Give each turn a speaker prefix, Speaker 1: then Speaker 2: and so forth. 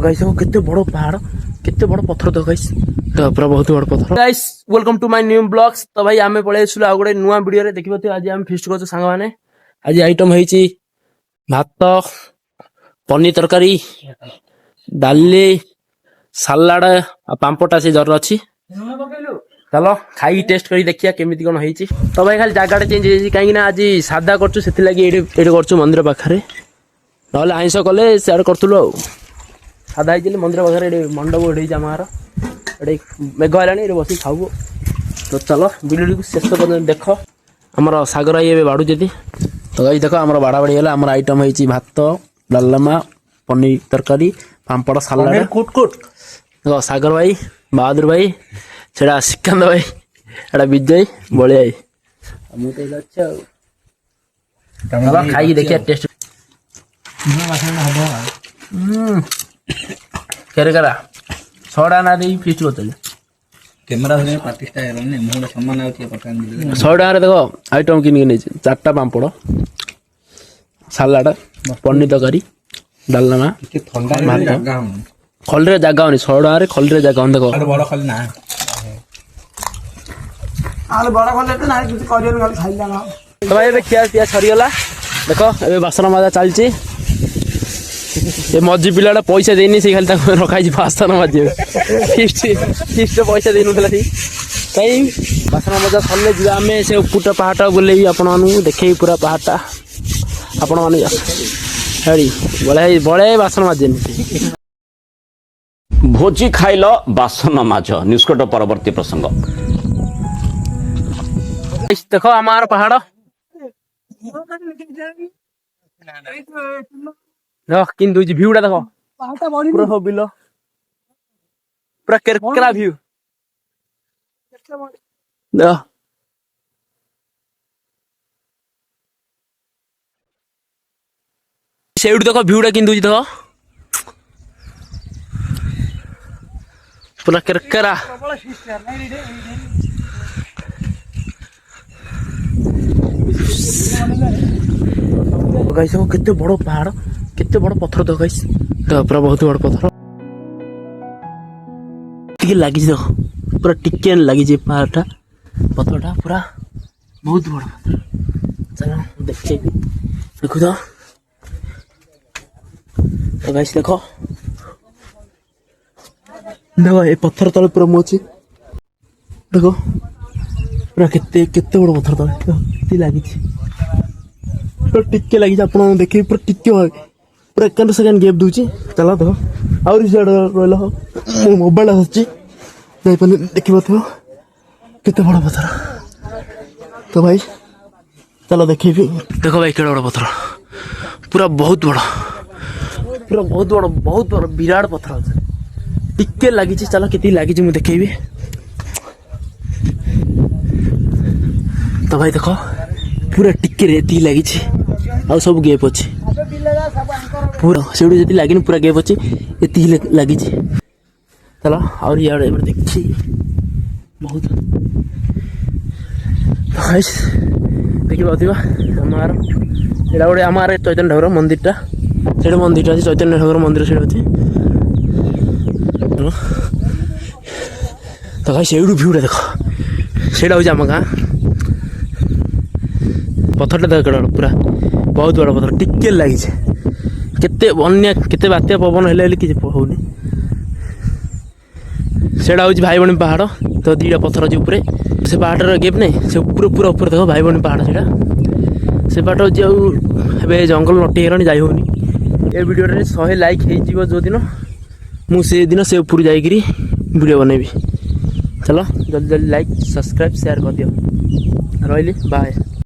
Speaker 1: Guys केते बड़ पहाड़ केते बड़ पत्थर तो गाइस तो पूरा बहुत बड़ पत्थर। Guys welcome to my new blogs. तो भाई आमे पळे आसुला आ गोटे नुवा वीडियो रे देखिबो। तो आज हम फिस्ट करछ संग माने। आज आइटम हेची भात पनीर तरकारी डाली सलाड आ पांपटा से जर अछि। चलो खाई टेस्ट करी देखिया केमिति कोन हेची। तो भाई खाली जागाटा चेंज हेची काई ना आज सादा करछु सेति लागि एडे करछु मंदिर पाखरे। नहले आइंस कले सेड करथुलो सादा हेची मंदिर पाखरे एडे मंडप ओढे जमार एडे मेघ आलानी एडे बसी खाऊ। तो चलो वीडियो को शेष पर्यंत देखो। हमर सागर भाई एबे बाडू जदी तो गाइस देखो हमर बाडा बाडी होला। हमर आइटम हेची भात डालमा पनीर तरकारी पांपड़ सलाड कुट कुट। देखो सागर भाई बहादुर भाई छेड़ा सिकंद भाई एडा विजय बळे भाई मु तो अच्छा चलो खाई देखिया टेस्ट केरे करा सोडा ना दे फिस्ट होतले
Speaker 2: कैमरा धरे प्रतिष्ठा हेरने मोर सम्मान आउती पकान दिले।
Speaker 1: सोडा रे देखो आइटम किन नै चारटा पांपड़ सलाड पनीर तरकारी डालमा
Speaker 2: के ठंडा जगह हम
Speaker 1: खलरे जगह होनी सोडा रे खलरे जगह होन। देखो
Speaker 2: बड़ खल ना
Speaker 3: आले बड़ा खले तो ना किछ करियन गल खाइला ना।
Speaker 1: तो भाई एबे खिया पिया सरियला। देखो एबे बासन मजा चलची। ए मजी पिलाडा पैसा देनी से खाली ता रखाई बासन मजी फिस्ट पैसा देनु थला सी काई बासन मजा सल्ले जिवा हमें से पुटा पहाटा बोले आपण मानु देखै पूरा पहाटा आपण मानु हेडी बळे बासन मजी
Speaker 4: भोजी खाइल बासन माज निष्कट परवर्ती प्रसंग।
Speaker 1: देखो हमार पहाड़ देख किंतु व्यूटा देखो पूरा हो बिलो पूरा केरकेरा व्यू देख सेउड देखो व्यूटा किंतु देखो पूरा केरकेरा। गाइस केते बड़ पहाड़ केते बड़ पत्थर तो गाइस तो पूरा बहुत बड़ पत्थर टिके लागि देखो पूरा टिके लागि जे पहाड़टा पत्थरटा पूरा बहुत बड़ पत्थर। चलो देखिए देखो तो गाइस देखो देखो ए पत्थर तले पूरा मोची देखो पूरा केते केते बड़ पत्थर तले केते लागि टिके लगी आपन देखि पूरा टिके पूरा 1 सेकंड गैप दूची। चला तो और इस साइड रोला मो मोबाइल आछि नै पने देखिबो तो केते बड़ पत्थर। तो भाई चलो देखिबी देखो भाई केड़ा बड़ पत्थर पूरा बहुत बड़ विराट पत्थर टिके लागि छी। चलो केती लागि छी मु देखिबी। तो भाई देखो पूरा टिके रेती लागि छी आ सब गैप अछि पूरा सेउडी जति लागिन पूरा गैप अछि एति लागि छी। चलो और यार एबर देखछि बहुत गाइस देखि बातिबा हमार एडा ओडे हमार चैतन्य ठाकुर मंदिरटा सेडे मंदिरटा अछि चैतन्य ठाकुर मंदिर सेडे अछि। तो गाइस एडू व्यूटा देखो सेडा हो जाम गा पत्थरटा देख पूरा बहुत बड़ा पत्थर टिके लगी केते अन्य केते बात्या पवन हेले कि होनी सेडा हो भाई बणी पहाड़। तो दीटा पत्थर अच्छे ऊपर से पहाड़ गेप नहीं से ऊपर पूरा ऊपर देखो भाई बणी पहाड़ से बाट जे जंगल नटी हेलानी जाई होनी। ए वीडियो रे 100 लाइक हो जो दिन मु से दिन से ऊपर जाइकरी वीडियो बनेबी। चलो जल्दी जल्दी लाइक सब्सक्राइब शेयर कर दियो। रहिली बाय।